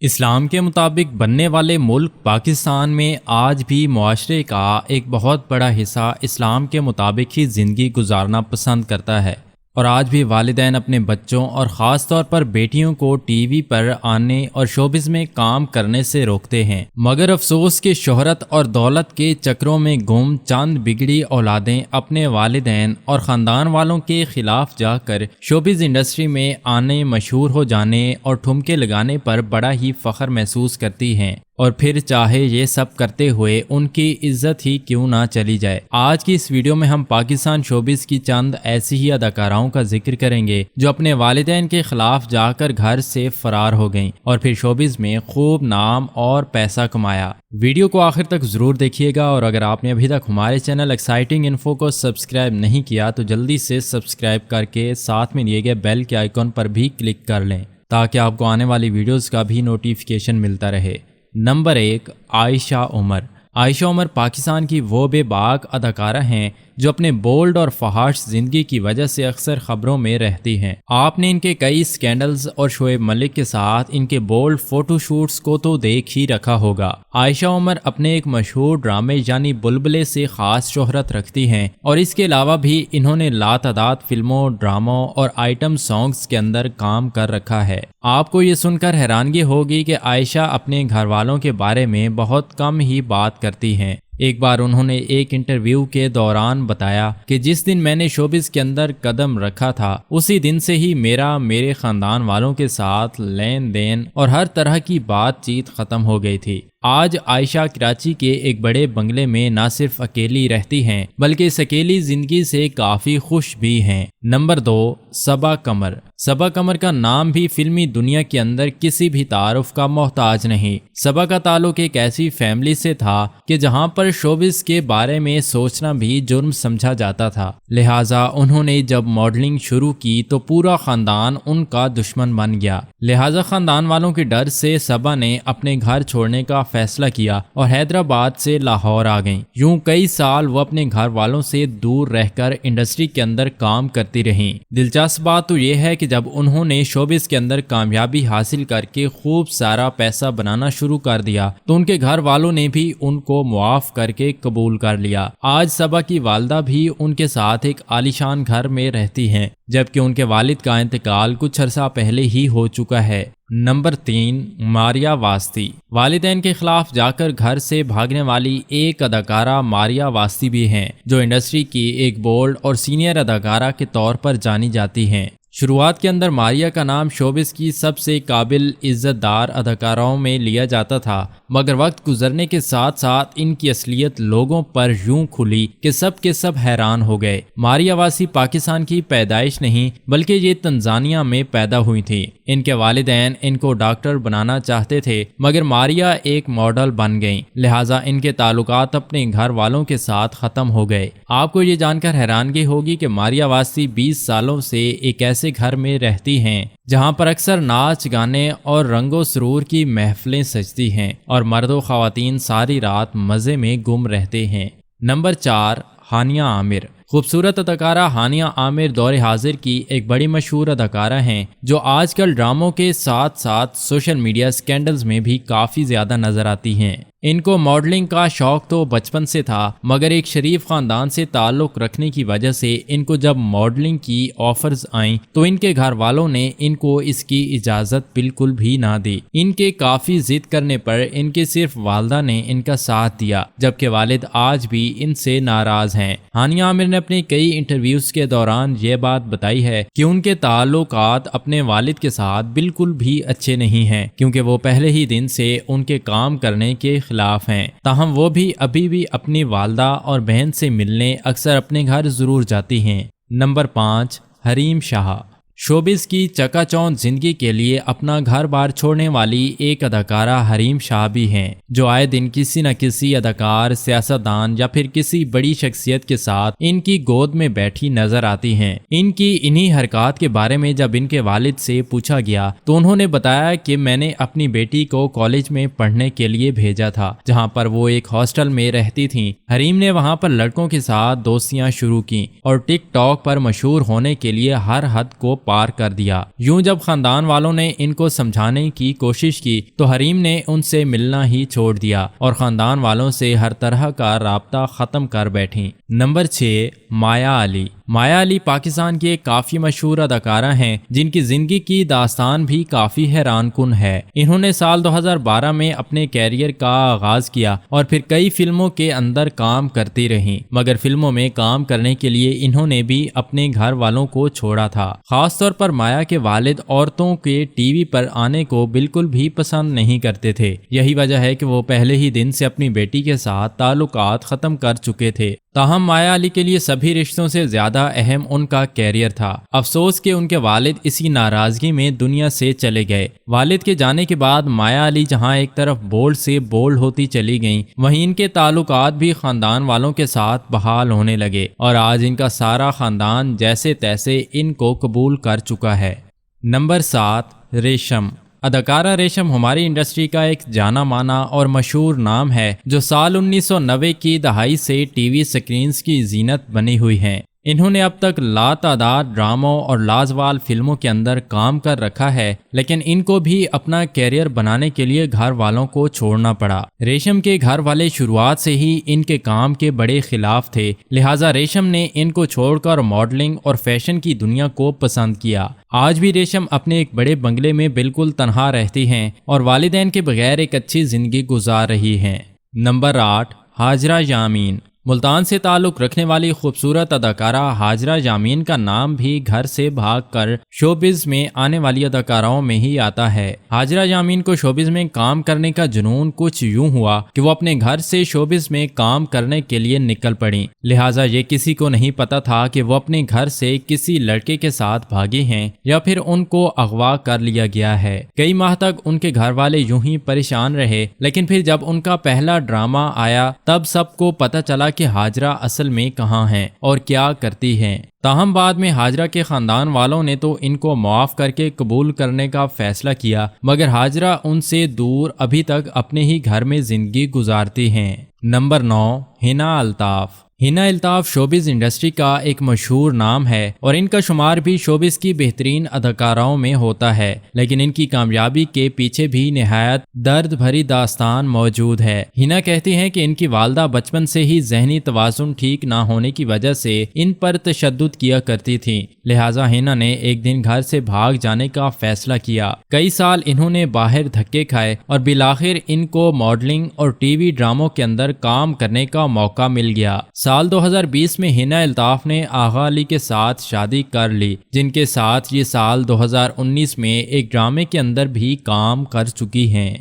اسلام کے مطابق بننے والے ملک پاکستان میں آج بھی معاشرے کا ایک بہت بڑا حصہ اسلام کے مطابق ہی زندگی گزارنا پسند کرتا ہے، اور آج بھی والدین اپنے بچوں اور خاص طور پر بیٹیوں کو ٹی وی پر آنے اور شوبز میں کام کرنے سے روکتے ہیں۔ مگر افسوس کہ شہرت اور دولت کے چکروں میں گم چند بگڑی اولادیں اپنے والدین اور خاندان والوں کے خلاف جا کر شوبز انڈسٹری میں آنے، مشہور ہو جانے اور ٹھمکے لگانے پر بڑا ہی فخر محسوس کرتی ہیں، اور پھر چاہے یہ سب کرتے ہوئے ان کی عزت ہی کیوں نہ چلی جائے۔ آج کی اس ویڈیو میں ہم پاکستان شوبز کی چند ایسی ہی اداکاراؤں کا ذکر کریں گے جو اپنے والدین کے خلاف جا کر گھر سے فرار ہو گئیں اور پھر شوبز میں خوب نام اور پیسہ کمایا۔ ویڈیو کو آخر تک ضرور دیکھیے گا، اور اگر آپ نے ابھی تک ہمارے چینل ایکسائٹنگ انفو کو سبسکرائب نہیں کیا تو جلدی سے سبسکرائب کر کے ساتھ میں دیے گئے بیل کے آئیکن پر بھی کلک کر لیں تاکہ آپ کو آنے والی ویڈیوز کا بھی نوٹیفیکیشن ملتا رہے۔ نمبر 1، عائشہ عمر۔ عائشہ عمر پاکستان کی وہ بے باک اداکارہ ہیں جو اپنے بولڈ اور فحاش زندگی کی وجہ سے اکثر خبروں میں رہتی ہیں۔ آپ نے ان کے کئی سکینڈلز اور شعیب ملک کے ساتھ ان کے بولڈ فوٹو شوٹس کو تو دیکھ ہی رکھا ہوگا۔ عائشہ عمر اپنے ایک مشہور ڈرامے یعنی بلبلے سے خاص شہرت رکھتی ہیں، اور اس کے علاوہ بھی انہوں نے لاتعداد فلموں، ڈراموں اور آئٹم سانگز کے اندر کام کر رکھا ہے۔ آپ کو یہ سن کر حیرانگی ہوگی کہ عائشہ اپنے گھر والوں کے بارے میں بہت کم ہی بات کرتی ہیں۔ ایک بار انہوں نے ایک انٹرویو کے دوران بتایا کہ جس دن میں نے شوبز کے اندر قدم رکھا تھا اسی دن سے ہی میرے خاندان والوں کے ساتھ لین دین اور ہر طرح کی بات چیت ختم ہو گئی تھی۔ آج عائشہ کراچی کے ایک بڑے بنگلے میں نہ صرف اکیلی رہتی ہیں بلکہ اس اکیلی زندگی سے کافی خوش بھی ہیں۔ نمبر 2، صبا قمر۔ صبا قمر کا نام بھی فلمی دنیا کے اندر کسی بھی تعارف کا محتاج نہیں۔ صبا کا تعلق ایک ایسی فیملی سے تھا کہ جہاں پر شوبز کے بارے میں سوچنا بھی جرم سمجھا جاتا تھا، لہٰذا انہوں نے جب ماڈلنگ شروع کی تو پورا خاندان ان کا دشمن بن گیا۔ لہٰذا خاندان والوں کے ڈر سے صبا نے اپنے گھر چھوڑنے کا فیصلہ کیا اور حیدرآباد سے لاہور آ گئیں۔ یوں کئی سال وہ اپنے گھر والوں سے دور رہ کر انڈسٹری کے اندر کام کرتی رہیں۔ دلچسپ بات تو یہ ہے کہ جب انہوں نے شوبز کے اندر کامیابی حاصل کر کے خوب سارا پیسہ بنانا شروع کر دیا تو ان کے گھر والوں نے بھی ان کو معاف کر کے قبول کر لیا۔ آج صبا کی والدہ بھی ان کے ساتھ ایک عالیشان گھر میں رہتی ہیں، جبکہ ان کے والد کا انتقال کچھ عرصہ پہلے ہی ہو چکا ہے۔ نمبر 3، ماریا واسطی۔ والدین کے خلاف جا کر گھر سے بھاگنے والی ایک اداکارہ ماریا واسطی بھی ہیں جو انڈسٹری کی ایک بولڈ اور سینئر اداکارہ کے طور پر جانی جاتی ہیں۔ شروعات کے اندر ماریا کا نام شوبز کی سب سے قابل عزت دار اداکاراؤں میں لیا جاتا تھا، مگر وقت گزرنے کے ساتھ ساتھ ان کی اصلیت لوگوں پر یوں کھلی کہ سب کے سب حیران ہو گئے۔ ماریا واسطی پاکستان کی پیدائش نہیں بلکہ یہ تنزانیہ میں پیدا ہوئی تھی۔ ان کے والدین ان کو ڈاکٹر بنانا چاہتے تھے مگر ماریا ایک ماڈل بن گئیں، لہٰذا ان کے تعلقات اپنے گھر والوں کے ساتھ ختم ہو گئے۔ آپ کو یہ جان کر حیرانگی ہوگی کہ ماریا واسطی 20 سالوں سے ایک ایسے گھر میں رہتی ہیں جہاں پر اکثر ناچ گانے اور رنگ و سرور کی محفلیں سجتی ہیں اور مرد و خواتین ساری رات مزے میں گم رہتے ہیں۔ نمبر 4، ہانیہ عامر۔ خوبصورت اداکارہ ہانیہ عامر دور حاضر کی ایک بڑی مشہور اداکارہ ہیں جو آج کل ڈراموں کے ساتھ ساتھ سوشل میڈیا سکینڈلز میں بھی کافی زیادہ نظر آتی ہیں۔ ان کو ماڈلنگ کا شوق تو بچپن سے تھا، مگر ایک شریف خاندان سے تعلق رکھنے کی وجہ سے ان کو جب ماڈلنگ کی آفرز آئیں تو ان کے گھر والوں نے ان کو اس کی اجازت بالکل بھی نہ دی۔ ان کے کافی ضد کرنے پر ان کے صرف والدہ نے ان کا ساتھ دیا، جبکہ والد آج بھی ان سے ناراض ہیں۔ ہانیہ عامر نے اپنے کئی انٹرویوز کے دوران یہ بات بتائی ہے کہ ان کے تعلقات اپنے والد کے ساتھ بالکل بھی اچھے نہیں ہیں، کیونکہ وہ پہلے ہی دن سے ان کے کام کرنے کے خلاف ہیں، تاہم وہ بھی ابھی بھی اپنی والدہ اور بہن سے ملنے اکثر اپنے گھر ضرور جاتی ہیں۔ نمبر 5، حریم شاہ۔ شوبز کی چکا چوند زندگی کے لیے اپنا گھر بار چھوڑنے والی ایک اداکارہ حریم شاہ بھی ہیں جو آئے دن کسی نہ کسی اداکار، سیاستدان یا پھر کسی بڑی شخصیت کے ساتھ ان کی گود میں بیٹھی نظر آتی ہیں۔ ان کی انہی حرکات کے بارے میں جب ان کے والد سے پوچھا گیا تو انہوں نے بتایا کہ میں نے اپنی بیٹی کو کالج میں پڑھنے کے لیے بھیجا تھا جہاں پر وہ ایک ہاسٹل میں رہتی تھیں۔ حریم نے وہاں پر لڑکوں کے ساتھ دوستیاں شروع کی اور ٹک ٹاک پر مشہور ہونے کے لیے ہر حد کو پار کر دیا۔ یوں جب خاندان والوں نے ان کو سمجھانے کی کوشش کی تو حریم نے ان سے ملنا ہی چھوڑ دیا اور خاندان والوں سے ہر طرح کا رابطہ ختم کر بیٹھیں۔ نمبر 6، مایا علی۔ مایا علی پاکستان کی ایک کافی مشہور اداکارہ ہیں جن کی زندگی کی داستان بھی کافی حیران کن ہے۔ انہوں نے سال 2012 میں اپنے کیریئر کا آغاز کیا اور پھر کئی فلموں کے اندر کام کرتی رہیں، مگر فلموں میں کام کرنے کے لیے انہوں نے بھی اپنے گھر والوں کو چھوڑا تھا۔ خاص طور پر مایا کے والد عورتوں کے ٹی وی پر آنے کو بالکل بھی پسند نہیں کرتے تھے۔ یہی وجہ ہے کہ وہ پہلے ہی دن سے اپنی بیٹی کے ساتھ تعلقات ختم کر چکے تھے۔ تاہم مایا علی کے لیے سبھی رشتوں سے زیادہ اہم ان کا کیریئر تھا۔ افسوس کہ ان کے والد اسی ناراضگی میں دنیا سے چلے گئے۔ والد کے جانے کے بعد مایا علی جہاں ایک طرف بولڈ سے بولڈ ہوتی چلی گئیں، وہیں ان کے تعلقات بھی خاندان والوں کے ساتھ بحال ہونے لگے اور آج ان کا سارا خاندان جیسے تیسے ان کو قبول کر چکا ہے۔ نمبر 7، ریشم۔ اداکارہ ریشم ہماری انڈسٹری کا ایک جانا مانا اور مشہور نام ہے جو سال 1990 کی دہائی سے ٹی وی سکرینز کی زینت بنی ہوئی ہیں۔ انہوں نے اب تک لاتعداد ڈراموں اور لازوال فلموں کے اندر کام کر رکھا ہے، لیکن ان کو بھی اپنا کیریئر بنانے کے لیے گھر والوں کو چھوڑنا پڑا۔ ریشم کے گھر والے شروعات سے ہی ان کے کام کے بڑے خلاف تھے، لہٰذا ریشم نے ان کو چھوڑ کر ماڈلنگ اور فیشن کی دنیا کو پسند کیا۔ آج بھی ریشم اپنے ایک بڑے بنگلے میں بالکل تنہا رہتی ہیں اور والدین کے بغیر ایک اچھی زندگی گزار رہی ہیں۔ نمبر 8، ہاجرہ یامین۔ ملتان سے تعلق رکھنے والی خوبصورت اداکارہ ہاجرہ یامین کا نام بھی گھر سے بھاگ کر شوبز میں آنے والی اداکاراؤں میں ہی آتا ہے۔ ہاجرہ یامین کو شوبز میں کام کرنے کا جنون کچھ یوں ہوا کہ وہ اپنے گھر سے شوبز میں کام کرنے کے لیے نکل پڑیں، لہٰذا یہ کسی کو نہیں پتا تھا کہ وہ اپنے گھر سے کسی لڑکے کے ساتھ بھاگی ہیں یا پھر ان کو اغوا کر لیا گیا ہے۔ کئی ماہ تک ان کے گھر والے یوں ہی پریشان رہے، لیکن پھر جب ان کا پہلا ڈرامہ آیا تب سب کو پتا چلا کہ ہاجرہ اصل میں کہاں ہیں اور کیا کرتی ہیں۔ تاہم بعد میں ہاجرہ کے خاندان والوں نے تو ان کو معاف کر کے قبول کرنے کا فیصلہ کیا، مگر ہاجرہ ان سے دور ابھی تک اپنے ہی گھر میں زندگی گزارتی ہیں۔ نمبر 9، حنا الطاف۔ حنا الطاف شوبز انڈسٹری کا ایک مشہور نام ہے اور ان کا شمار بھی شوبز کی بہترین اداکاراؤں میں ہوتا ہے، لیکن ان کی کامیابی کے پیچھے بھی نہایت درد بھری داستان موجود ہے۔ حنا کہتی ہیں کہ ان کی والدہ بچپن سے ہی ذہنی توازن ٹھیک نہ ہونے کی وجہ سے ان پر تشدد کیا کرتی تھیں، لہٰذا حنا نے ایک دن گھر سے بھاگ جانے کا فیصلہ کیا۔ کئی سال انہوں نے باہر دھکے کھائے اور بالآخر ان کو ماڈلنگ اور ٹی وی ڈراموں کے اندر کام کرنے کا موقع مل گیا۔ سال 2020 میں حنا الطاف نے آغا علی کے ساتھ شادی کر لی، جن کے ساتھ یہ سال 2019 میں ایک ڈرامے کے اندر بھی کام کر چکی ہیں۔